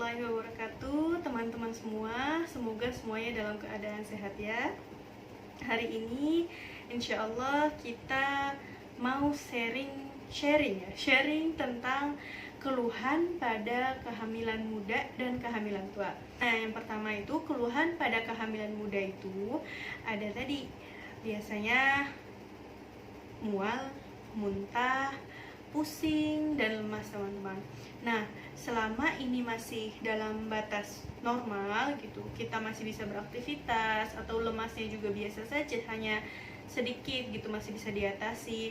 warahmatullahi wabarakatuh, teman-teman semua. Semoga semuanya dalam keadaan sehat ya. Hari ini insya Allah kita mau sharing tentang keluhan pada kehamilan muda dan kehamilan tua. Nah, yang pertama itu keluhan pada kehamilan muda itu ada tadi biasanya mual, muntah, pusing, dan lemas teman-teman. Nah, selama ini masih dalam batas normal gitu, kita masih bisa beraktivitas atau lemasnya juga biasa saja, hanya sedikit gitu, masih bisa diatasi,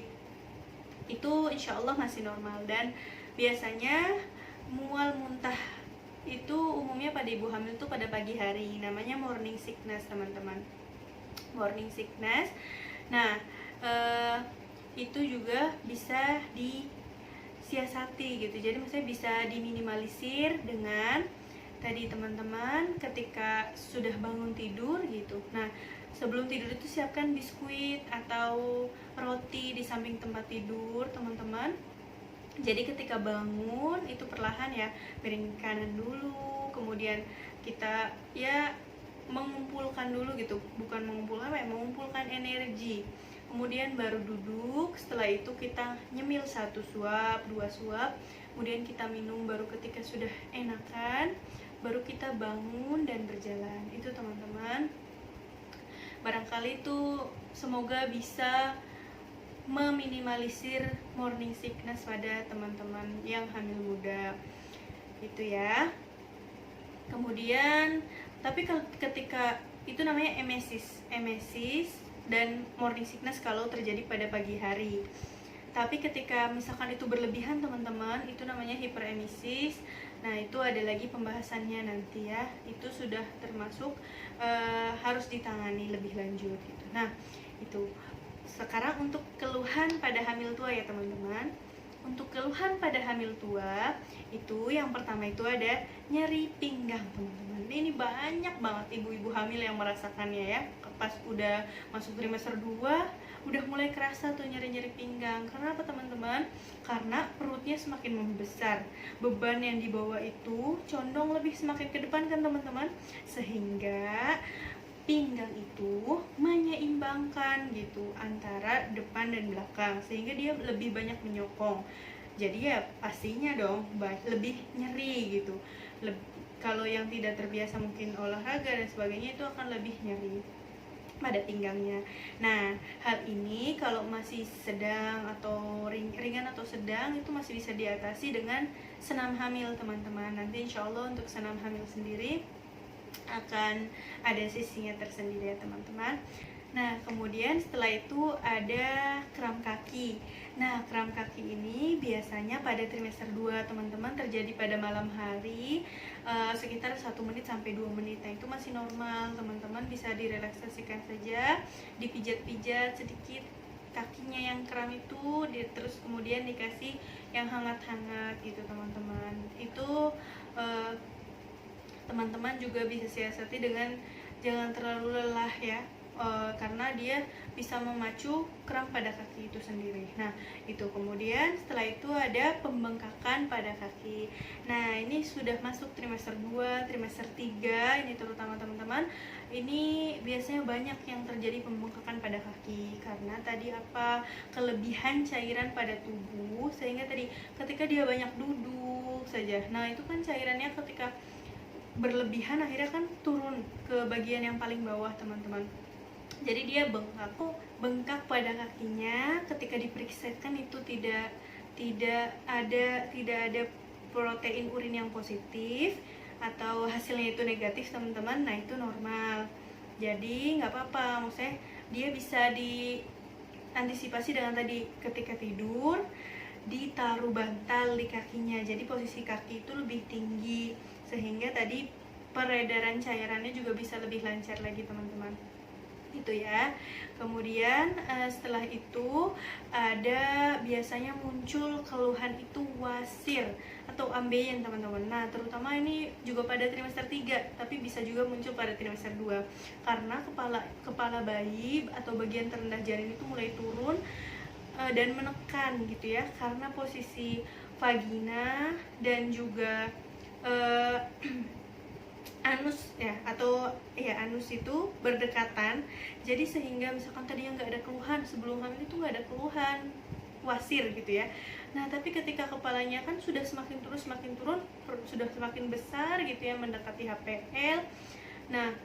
itu insya Allah masih normal. Dan biasanya mual muntah itu umumnya pada ibu hamil itu pada pagi hari, namanya morning sickness teman-teman, morning sickness. Nah, itu juga bisa disiasati gitu, jadi maksudnya bisa diminimalisir dengan tadi teman-teman ketika sudah bangun tidur gitu. Nah, sebelum tidur itu siapkan biskuit atau roti di samping tempat tidur teman-teman. Jadi ketika bangun itu perlahan ya, piring kanan dulu, kemudian kita ya mengumpulkan dulu gitu, bukan mengumpulkan apa ya, mengumpulkan energi. Kemudian baru duduk, setelah itu kita nyemil 1 suap, 2 suap, kemudian kita minum, baru ketika sudah enakan, baru kita bangun dan berjalan. Itu teman-teman, barangkali itu semoga bisa meminimalisir morning sickness pada teman-teman yang hamil muda itu ya. Kemudian tapi ketika itu namanya emesis dan morning sickness kalau terjadi pada pagi hari. Tapi ketika misalkan itu berlebihan teman-teman, itu namanya hiperemesis. Nah, itu ada lagi pembahasannya nanti ya. Itu sudah termasuk harus ditangani lebih lanjut gitu. Nah, itu. Sekarang untuk keluhan pada hamil tua ya teman-teman. Untuk keluhan pada hamil tua itu yang pertama itu ada nyeri pinggang teman-teman. Ini banyak banget ibu-ibu hamil yang merasakannya ya. Pas udah masuk trimester 2 udah mulai kerasa tuh nyeri-nyeri pinggang. Karena apa teman-teman? Karena perutnya semakin membesar, beban yang dibawa itu condong lebih semakin ke depan kan teman-teman, sehingga pinggang itu menyeimbangkan gitu antara depan dan belakang, sehingga dia lebih banyak menyokong. Jadi ya pastinya dong lebih nyeri gitu. Kalau yang tidak terbiasa mungkin olahraga dan sebagainya itu akan lebih nyeri pada pinggangnya. Nah, hal ini kalau masih sedang atau ringan atau sedang itu masih bisa diatasi dengan senam hamil teman-teman. Nanti insya Allah untuk senam hamil sendiri akan ada sisinya tersendiri ya teman-teman. Nah, kemudian setelah itu ada kram kaki. Nah, kram kaki ini biasanya pada trimester 2 teman-teman terjadi pada malam hari, sekitar 1 menit sampai 2 menit. Nah, itu masih normal teman-teman, bisa direlaksasikan saja, dipijat-pijat sedikit kakinya yang kram itu, terus kemudian dikasih yang hangat-hangat gitu teman-teman. Itu teman-teman juga bisa siasati dengan jangan terlalu lelah ya, karena dia bisa memacu kram pada kaki itu sendiri. Nah, itu kemudian setelah itu ada pembengkakan pada kaki. Nah, ini sudah masuk trimester 2, trimester 3 ini terutama teman-teman. Ini biasanya banyak yang terjadi pembengkakan pada kaki karena tadi apa? Kelebihan cairan pada tubuh, sehingga tadi ketika dia banyak duduk saja. Nah, itu kan cairannya ketika berlebihan akhirnya kan turun ke bagian yang paling bawah teman-teman. Jadi dia bengkak pada kakinya. Ketika diperiksakan itu tidak ada protein urin yang positif atau hasilnya itu negatif teman-teman. Nah, itu normal. Jadi nggak apa-apa, maksudnya dia bisa diantisipasi dengan tadi ketika tidur ditaruh bantal di kakinya, jadi posisi kaki itu lebih tinggi sehingga tadi peredaran cairannya juga bisa lebih lancar lagi teman-teman. Itu ya. Kemudian setelah itu ada biasanya muncul keluhan itu wasir atau ambeien teman-teman. Nah, terutama ini juga pada trimester 3, tapi bisa juga muncul pada trimester 2 karena kepala bayi atau bagian terendah janin itu mulai turun dan menekan gitu ya, karena posisi vagina dan juga eh, anus ya, atau ya anus itu berdekatan, jadi sehingga misalkan tadinya nggak ada keluhan, sebelum hamil itu nggak ada keluhan, wasir gitu ya. Nah tapi ketika kepalanya kan sudah semakin terus semakin turun, sudah semakin besar gitu ya, mendekati HPL. Nah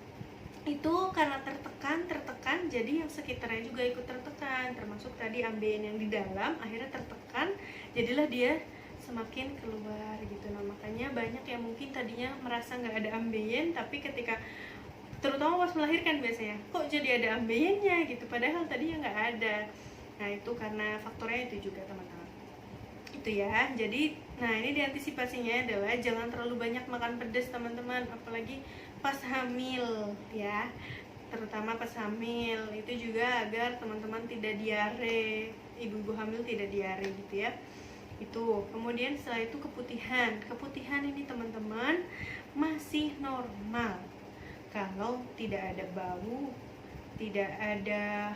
itu karena tertekan, jadi yang sekitarnya juga ikut tertekan, termasuk tadi ambeien yang di dalam akhirnya tertekan, jadilah dia semakin keluar gitu. Nah makanya banyak yang mungkin tadinya merasa nggak ada ambeien, tapi ketika terutama pas melahirkan biasanya kok jadi ada ambeiennya gitu, padahal tadinya nggak ada. Nah itu karena faktornya itu juga teman-teman, itu ya. Jadi nah ini diantisipasinya adalah jangan terlalu banyak makan pedas teman-teman, apalagi pas hamil ya, terutama pas hamil. Itu juga agar teman-teman tidak diare, ibu-ibu hamil tidak diare gitu ya. Itu kemudian setelah itu keputihan ini teman-teman masih normal kalau tidak ada bau, tidak ada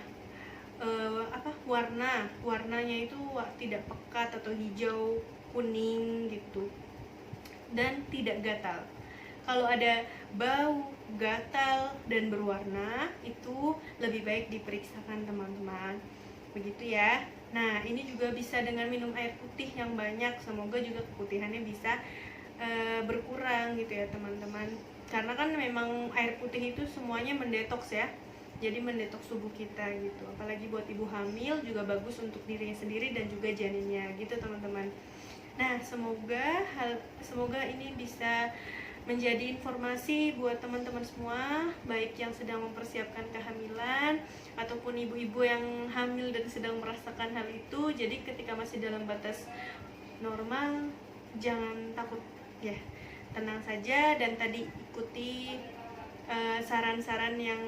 warnanya itu tidak pekat atau hijau kuning gitu, dan tidak gatal. Kalau ada bau, gatal, dan berwarna, itu lebih baik diperiksakan teman-teman, begitu ya. Nah ini juga bisa dengan minum air putih yang banyak, semoga juga keputihannya bisa berkurang gitu ya teman-teman, karena kan memang air putih itu semuanya mendetoks ya, jadi mendetoks tubuh kita gitu. Apalagi buat ibu hamil juga bagus untuk dirinya sendiri dan juga janinnya gitu teman-teman. Nah semoga ini bisa menjadi informasi buat teman-teman semua, baik yang sedang mempersiapkan kehamilan ataupun ibu-ibu yang hamil dan sedang merasakan hal itu. Jadi ketika masih dalam batas normal, jangan takut ya, tenang saja, dan tadi ikuti saran-saran yang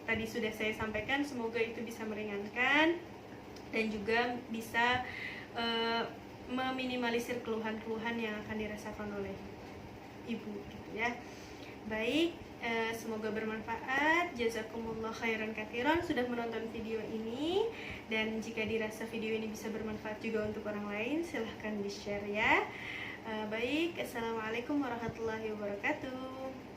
tadi sudah saya sampaikan. Semoga itu bisa meringankan dan juga bisa meminimalisir keluhan-keluhan yang akan dirasakan oleh ibu gitu ya. Baik, semoga bermanfaat. Jazakumullah khairan katsiran sudah menonton video ini, dan jika dirasa video ini bisa bermanfaat juga untuk orang lain, silahkan di-share ya. Baik, assalamualaikum warahmatullahi wabarakatuh.